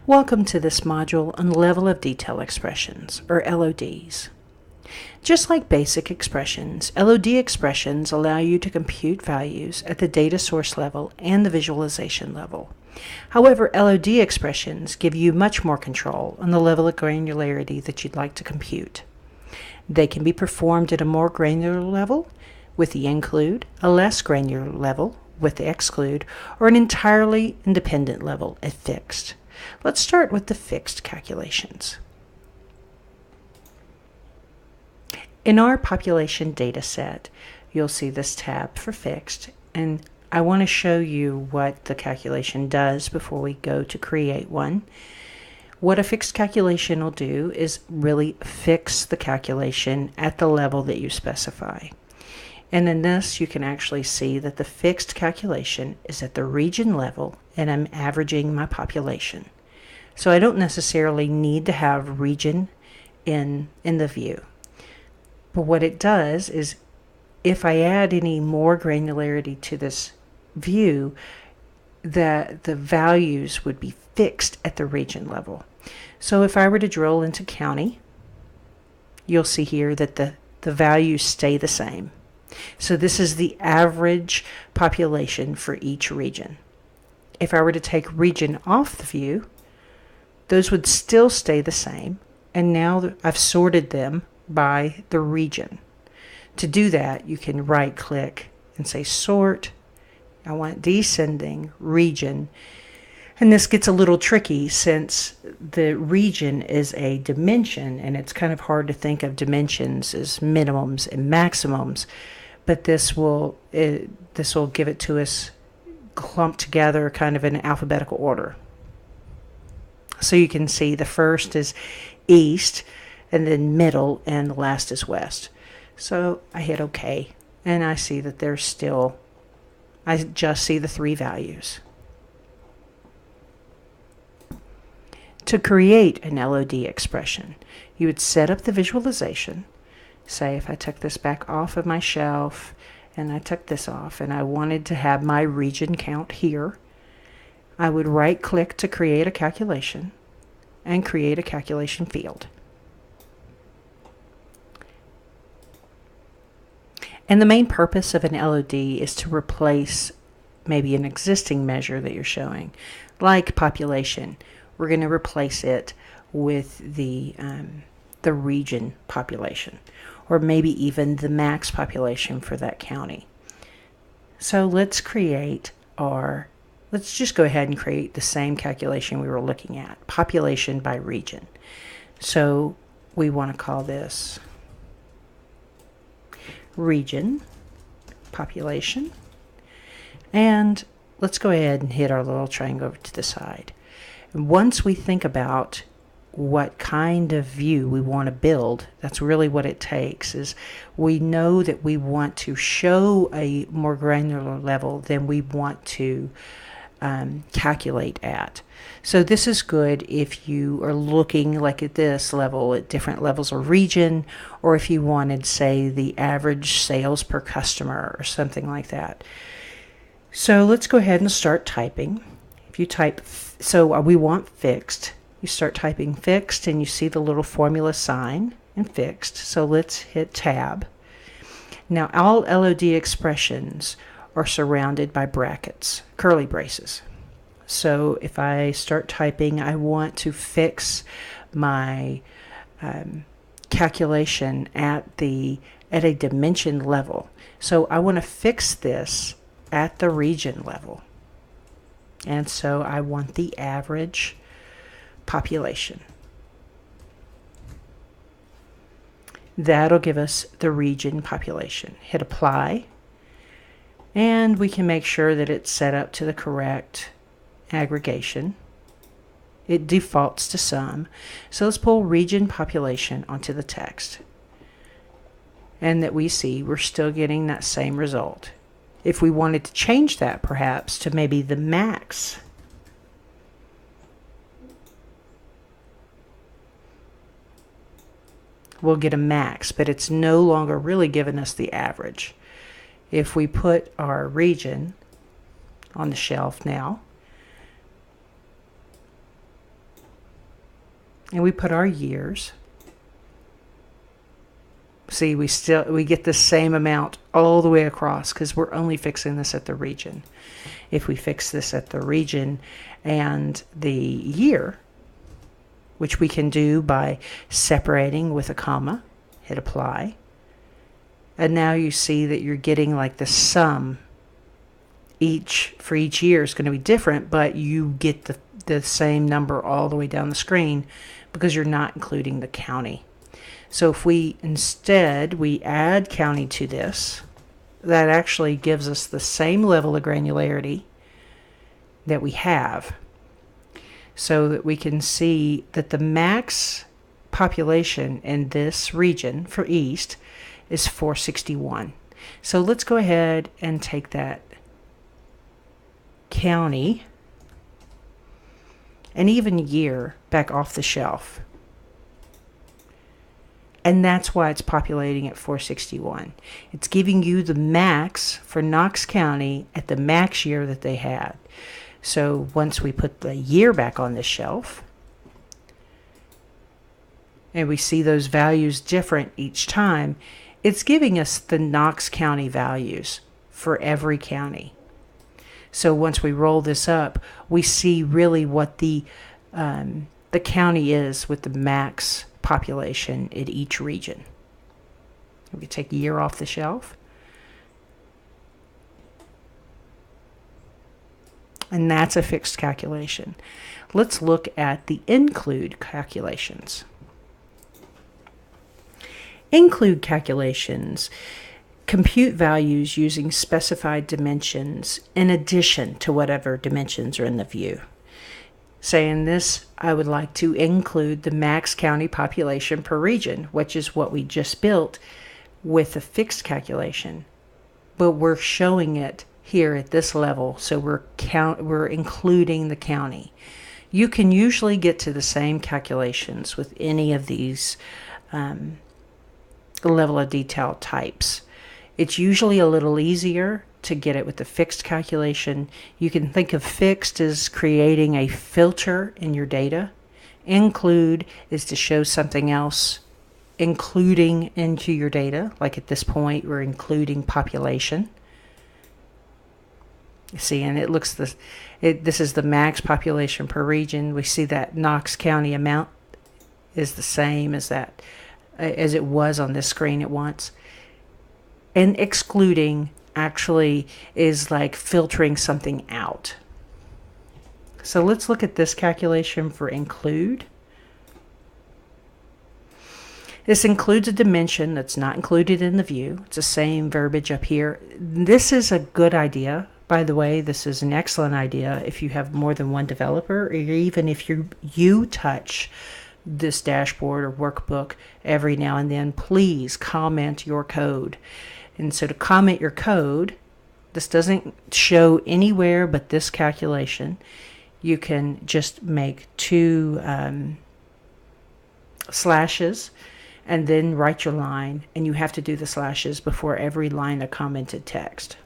Welcome to this module on level of detail expressions, or LODs. Just like basic expressions, LOD expressions allow you to compute values at the data source level and the visualization level. However, LOD expressions give you much more control on the level of granularity that you'd like to compute. They can be performed at a more granular level with the include, a less granular level with the exclude, or an entirely independent level at fixed. Let's start with the fixed calculations. In our population data set, you'll see this tab for fixed, and I want to show you what the calculation does before we go to create one. What a fixed calculation will do is really fix the calculation at the level that you specify. And in this, you can actually see that the fixed calculation is at the region level, and I'm averaging my population. So I don't necessarily need to have region in the view. But what it does is, if I add any more granularity to this view, that the values would be fixed at the region level. So if I were to drill into county, you'll see here that the values stay the same. So this is the average population for each region. If I were to take region off the view, those would still stay the same, and now I've sorted them by the region. To do that, you can right click and say sort. I want descending region, and this gets a little tricky since the region is a dimension, and it's kind of hard to think of dimensions as minimums and maximums, but this will give it to us clumped together kind of in alphabetical order. So you can see the first is east, and then middle, and the last is west. So I hit OK, and I see that there's still, I just see the three values. To create an LOD expression, you would set up the visualization. Say if I took this back off of my shelf, and I took this off, and I wanted to have my region count here, I would right click to create a calculation and create a calculation field. And the main purpose of an LOD is to replace maybe an existing measure that you're showing, like population. We're going to replace it with the region population, or maybe even the max population for that county. So let's just go ahead and create the same calculation we were looking at, population by region. So we want to call this region population, and let's go ahead and hit our little triangle over to the side. And once we think about what kind of view we want to build, that's really what it takes, is we know that we want to show a more granular level than we want to calculate at. So this is good if you are looking like at this level at different levels of region, or if you wanted, say, the average sales per customer or something like that. So let's go ahead and start typing. If you type, so we want fixed, you start typing fixed, and you see the little formula sign in fixed. So let's hit tab. Now all LOD expressions are surrounded by brackets, curly braces. So if I start typing, I want to fix my calculation at a dimension level. So I want to fix this at the region level. And so I want the average population. That'll give us the region population. Hit apply. And we can make sure that it's set up to the correct aggregation. It defaults to sum. So let's pull region population onto the text. And that we see we're still getting that same result. If we wanted to change that perhaps to maybe the max, we'll get a max, but it's no longer really giving us the average. If we put our region on the shelf now, and we put our years. See, we get the same amount all the way across because we're only fixing this at the region. If we fix this at the region and the year, which we can do by separating with a comma, hit apply. And now you see that you're getting like the sum for each year is going to be different, but you get the same number all the way down the screen because you're not including the county. So if we add county to this, that actually gives us the same level of granularity that we have, so that we can see that the max population in this region for East is 461. So let's go ahead and take that county and even year back off the shelf. And that's why it's populating at 461. It's giving you the max for Knox County at the max year that they had. So once we put the year back on this shelf, and we see those values different each time, it's giving us the Knox County values for every county. So once we roll this up, we see really what the county is with the max population in each region. We can take year off the shelf. And that's a fixed calculation. Let's look at the include calculations. Include calculations compute values using specified dimensions in addition to whatever dimensions are in the view. Say in this, I would like to include the max county population per region, which is what we just built with a fixed calculation. But we're showing it here at this level, so we're including the county. You can usually get to the same calculations with any of these level of detail types. It's usually a little easier to get it with the fixed calculation. You can think of fixed as creating a filter in your data. Include is to show something else including into your data. Like at this point, we're including population. See, and it looks this is the max population per region. We see that Knox County amount is the same as it was on this screen at once. And excluding actually is like filtering something out. So let's look at this calculation for include. This includes a dimension that's not included in the view. It's the same verbiage up here. This is a good idea. By the way, this is an excellent idea if you have more than one developer, or even if you touch this dashboard or workbook every now and then. Please comment your code. And so to comment your code, this doesn't show anywhere but this calculation. You can just make 2 slashes and then write your line, and you have to do the slashes before every line of commented text.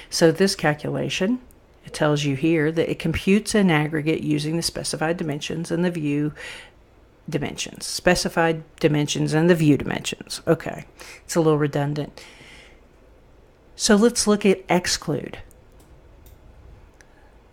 So this calculation, it tells you here that it computes an aggregate using the specified dimensions and the view dimensions. Specified dimensions and the view dimensions. Okay, it's a little redundant. So let's look at exclude.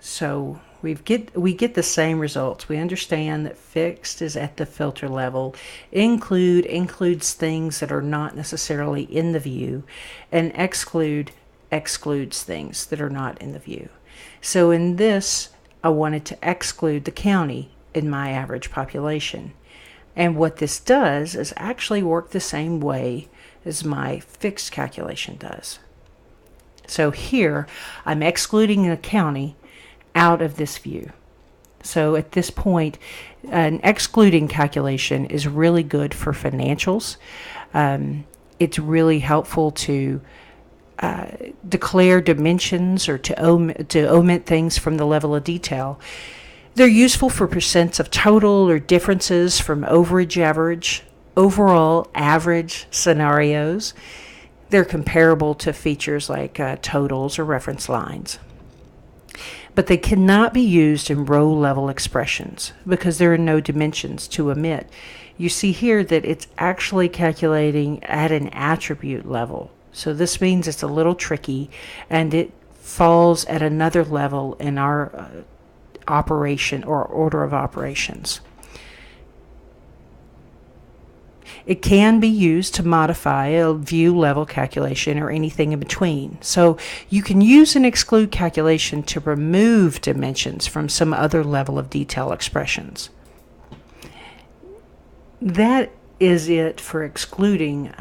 So we get the same results. We understand that fixed is at the filter level. Include includes things that are not necessarily in the view, and exclude excludes things that are not in the view. So in this, I wanted to exclude the county in my average population. And what this does is actually work the same way as my fixed calculation does. So here, I'm excluding the county out of this view. So at this point, an excluding calculation is really good for financials. It's really helpful to declare dimensions or to omit things from the level of detail. They're useful for percents of total or differences from overall average scenarios. They're comparable to features like totals or reference lines. but they cannot be used in row level expressions because there are no dimensions to omit. You see here that it's actually calculating at an attribute level. So this means it's a little tricky, and it falls at another level in our operation or order of operations. It can be used to modify a view level calculation or anything in between. So you can use an exclude calculation to remove dimensions from some other level of detail expressions. That is it for excluding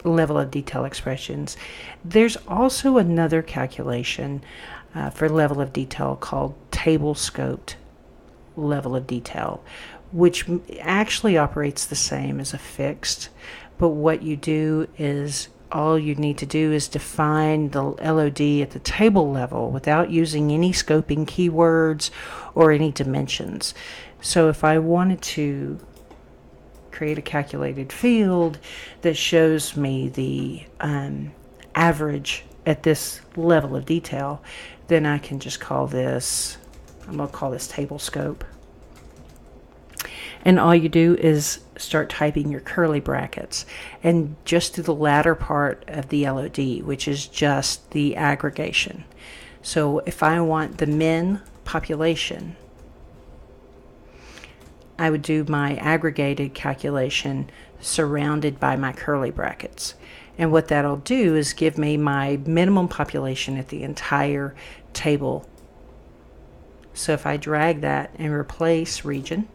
level of detail expressions. There's also another calculation for level of detail called table scoped level of detail, which actually operates the same as a fixed, but what you do is all you need to do is define the LOD at the table level without using any scoping keywords or any dimensions. So if I wanted to create a calculated field that shows me the average at this level of detail, then I can just call this, I'm going to call this table scope. And all you do is start typing your curly brackets and just do the latter part of the LOD, which is just the aggregation. So if I want the min population, I would do my aggregated calculation surrounded by my curly brackets. And what that'll do is give me my minimum population at the entire table. So if I drag that and replace region,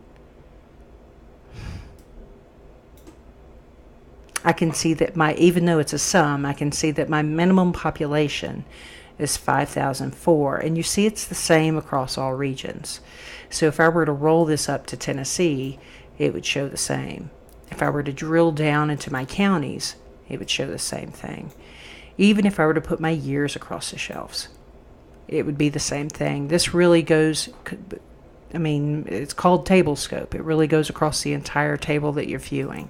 I can see that even though it's a sum, I can see that my minimum population is 5,004. And you see it's the same across all regions. So if I were to roll this up to Tennessee, it would show the same. If I were to drill down into my counties, it would show the same thing. Even if I were to put my years across the shelves, it would be the same thing. This really goes, I mean, it's called table scope. It really goes across the entire table that you're viewing.